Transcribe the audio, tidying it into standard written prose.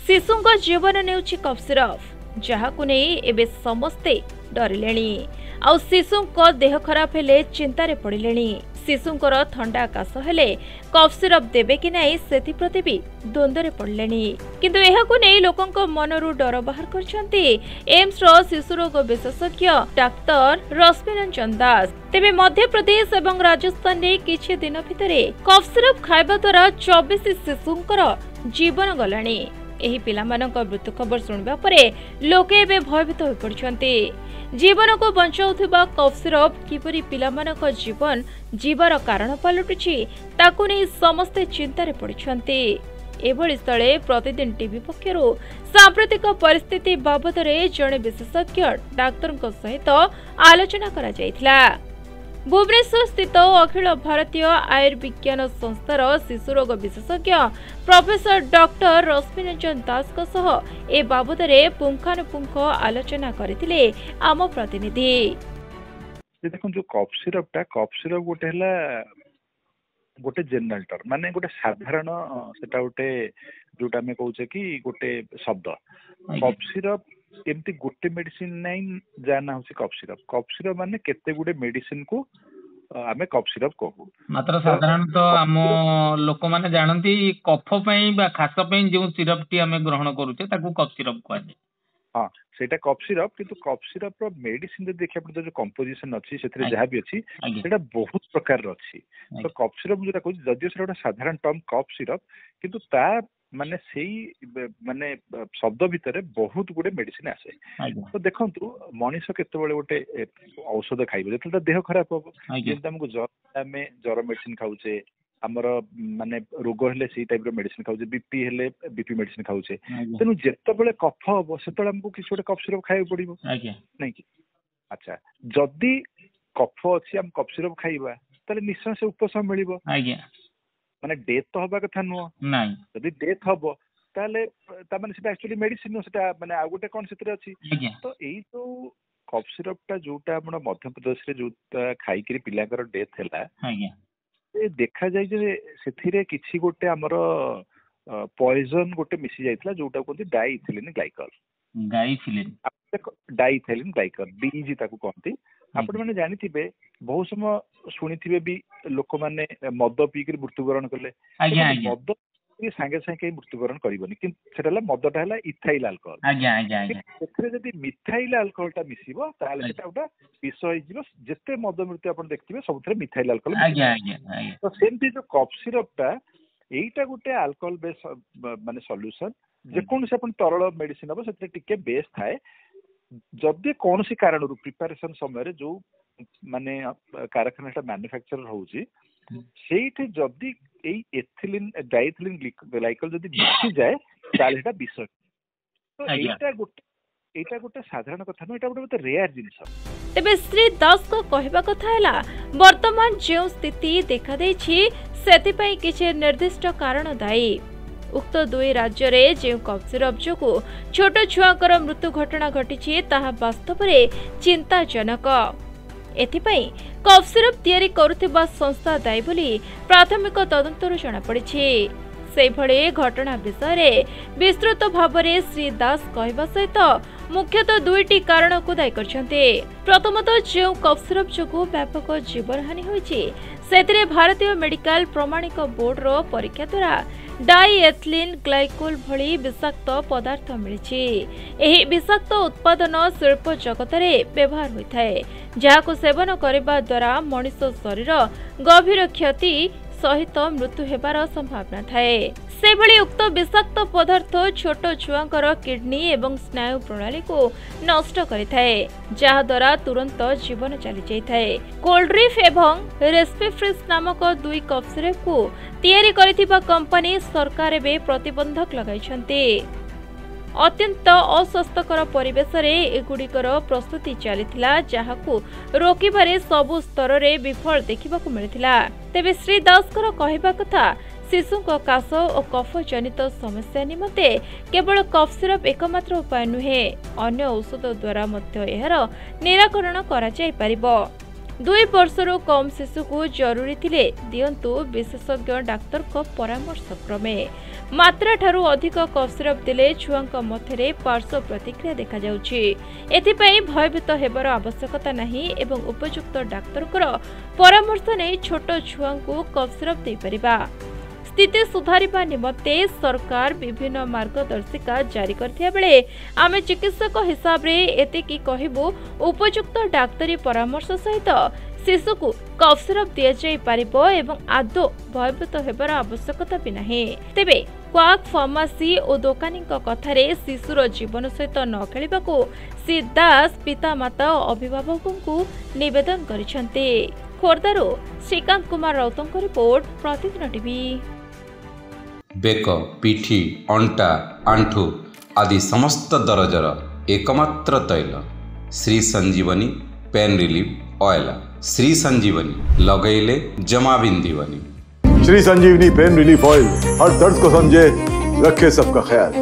शिशुଙ୍କ जीवन नेउछि cough syrup जहाकु नै एबे समस्ते डरिलेणी आउ शिशुଙ୍କ देह खराब हेले चिंतारे पड़िलेणी। शिशुंकर थंडा काश हेले कफ सिरप देबे कि नाही सेति प्रति भी द्वंद्वरे पड़िलेणी। किंतु एहाकु नै लोकंक मनरु डर बाहर करछंती एम्स रो शिशु रोग विशेषज्ञ डाक्टर रश्मिरंजन दास। तेबे मध्य प्रदेश एवं राजस्थान ने किछि दिन भितरे कफ सिरप खाइबा द्वारा 24 शिशुंकर जीवन गलाणी। एही पिलामानक मृत्यु खबर सुनिबा परे लोके एबे भयभीत होई पड़छंती। जीवन को बंचाउथिबा कफ सिरप किपरि पिलामानक जीवन जीवार कारण पलटुछि ताकु नै समस्ते चिंतारे पड़छंती। एभଳି स्थले प्रतिदिन टीवी पक्षरु सांप्रतिक परिस्थिति बाबदरे जणे विशेषज्ञ डाक्तरଙ୍କ सहित आलोचना करा जायथिला। भुवनेश्वर स्थित अखिल भारतीय आयुर्विज्ञान संस्थार शिशु रोग विशेषज्ञ प्रोफेसर डॉक्टर रश्मिरंजन दास ए बाबदरे पुंखानुपुंख आलोचना करथिले आम प्रतिनिधि। देखो जो कफ सिरप गोटे हला गोटे जनरल टर्म माने गोटे साधारण सेटा गोटे जोटा में कहूचे कि गोटे शब्द कफ सिरप एमती गोटे मेडिसिन नाइन जाना होसी कफ सिरप माने केते गुडे मेडिसिन को आमे कफ सिरप कहू। मात्र साधारण तो आम लोक माने जानती कफ पई बा खास पई जो सिरप टी आमे ग्रहण करूचे ताकू कफ सिरप कहै। हां सेटा कफ सिरप किंतु कफ सिरप रो मेडिसिन जे देखिया पड़तो जो कंपोजिशन अछि सेथरे जहा भी अछि सेटा बहुत प्रकार रो अछि। तो कफ सिरप जोटा कहू जदियो सेटा साधारण टर्म कफ सिरप किंतु ता माने सेही माने शब्द भितरे बहुत गुडे मेडिसिन आसे। तो देखंतु मनीष केते बेले गोटे औषध खाइबो जेतले देह खराब हो जेंत हमको जर मेडिसिन खाउचे हमर माने रोग हेले सेही टाइप रो मेडिसिन खाउचे बीपी हेले बीपी मेडिसिन खाउचे तेनु जेते बेले कफ हो सेतले हमको किछ गोटे कफ सिरप खाइबो पड़िबो नै कि। अच्छा जदी कफ अछि हम कफ सिरप खाइबा तले निश्चय से उपशम मिलिबो माने डेथ तो हबा कथा नुह नाही जदी डेथ हबो ताले ता माने सेटा एक्चुअली मेडिसिन नो सेटा माने आ गोटे कोन सेतरे अछि। तो एई तो कफ सिरप ता जोटा आपण मध्य प्रदेश रे जोटा खाई करी पिलाकर डेथ हैला ए देखा जाय जे सेथिरे किछि गोटे हमर पॉइजन गोटे मिसी जायतला जोटा कोन डाइथिलिन ग्लाइकल डीजी ताकू कहती। आपण माने जानिथिबे बहुत समय सुनिथिबे भी लोक माने मद पी के मृत्युवरण करले मद सांगे सांगे मृत्युवरण करिवनी कि सेटाला मदटा हला इथाइल अल्कोहल सेथरे जदी मिथाइल अल्कोहलटा मिसिबो ताले सेटा उटा विष होई जिवो जते मद मृत्यु आपण देखथिबे सबथरे मिथाइल अल्कोहल। तो सेमती जो कफ सिरपटा एईटा गोटे अल्कोहल बेस माने सॉल्यूशन जे कोन से आपण तरल मेडिसिन हबो सेथरे टिके बेस थाए जदि कौन सी कारण प्रिपरेशन समय जो माने कारखाना मैन्युफैक्चरर होउची सेठी जदि एई एथिलिन डाइथिलिन ग्लाइकल जदि मिसी जाए ताले एटा विष। तो एटा गोटे साधारण कथा न एटा गोटे रेयर जिंस। तबे श्री दास को कहबा कथा हला वर्तमान जे स्थिति देखा दैछि सेति पई किछि निर्दिष्ट कारण दायी। उक्त दुई राज्य रे जे कफ सिरप जोगु छोट छुआकर मृत्यु घटना घटी ताहा वास्तव में चिंताजनक। एथिपाई कफ सिरप तैयारी करुथिबा संस्था दायी बोली प्राथमिक तदंतरु जଣା पड़िछि। सेहि भଳି घटना विषय विस्तृत भाव में श्री दास कहबा सहित मुख्यतः दुईटी कारण को दायी करछन्ते। प्रथमतः जो कफ सिरप जोगु व्यापक जीवन हानि होइछि सेतिरे भारतीय मेडिकल प्रमाणिक बोर्ड रो परीक्षा द्वारा डाइएथिलिन ग्लाइकोल भली विषाक्त पदार्थ मिली। एही विषाक्त उत्पादन शिल्प जगत रे व्यवहार होइथाय जाहाको सेवन करबा द्वारा मनुष्य शरीर गभीर क्षति सहित मृत्यु हेबार संभावना थाए। से भली उक्त विषाक्त पदार्थ छोट छुआंकर किडनी एवं स्नायु प्रणाली को नष्ट करिथाय जहा द्वारा तुरंत जीवन चली जाइथाय। कोल्ड्रिफ एवं रेस्पिफ्रिस नामक दुई कफ सिरप को तैयारी करिथिबा कंपनी सरकार एबे प्रतिबंधक लगाइछन्ते। अत्यंत अस्वास्थ्यकर परिवेश रे एगुड़िकर प्रस्तुति चलीथिला जहाकू रोकिबारे सबु स्तर रे विफल देखिबाकू मिलिथिला। तेबे श्री दासकर कहबा कथा शिशुଙ୍କ काश और कफ जनित समस्या निमते केवल कफ सिरप एकमात्र उपाय नुहे अन्य औषध द्वारा मध्य एहार निराकरण करा जाय परिबो। 2 वर्षरू कम शिशु को जरूरी थिले दियंतु विशेषज्ञ डाक्तर को परामर्श क्रमे। मात्रा ठारू अधिक कफ सिरप दिले छुआंक मध्यरे पार्श्व प्रतिक्रिया देखा जाउछि। एथिपई भयभीत हेबार आवश्यकता नहीं एवं उपयुक्त डाक्तरकर परामर्श नै छोट छुआंकु कफ सिरप दे परिबा। स्थिति सुधारिबा निमंते सरकार विभिन्न मार्गदर्शिका जारी करथिया बेले आमे चिकित्सक हिसाब रे एतिकी कहिबु उपयुक्त डाक्तरी परामर्श सहित शिशु को कफ सिरप दिया जाई पारिबो एवं आदो भयभीत हेबार आवश्यकता भी नाही। तेबे क्वाक फार्मासी और दोकानी कथारे शिशुर जीवन सहित न खेलिबाकू श्री दास पितामाता और अभिभावकों को निवेदन करिसेंते। खोर्धारू श्रीकांत कुमार राउतଙ୍କ रिपोर्ट प्रतिदिन टीवी। बेक पिठी अंटा आंठू आदि समस्त दरजर एकमात्र तैल श्री संजीवनी पेन रिलीफ ऑयल। श्री संजीवनी लगैले जमा बिंदीवनी। श्री संजीवनी पेन रिलीफ ऑयल हर दर्द को समझे, रखे सबका ख्याल।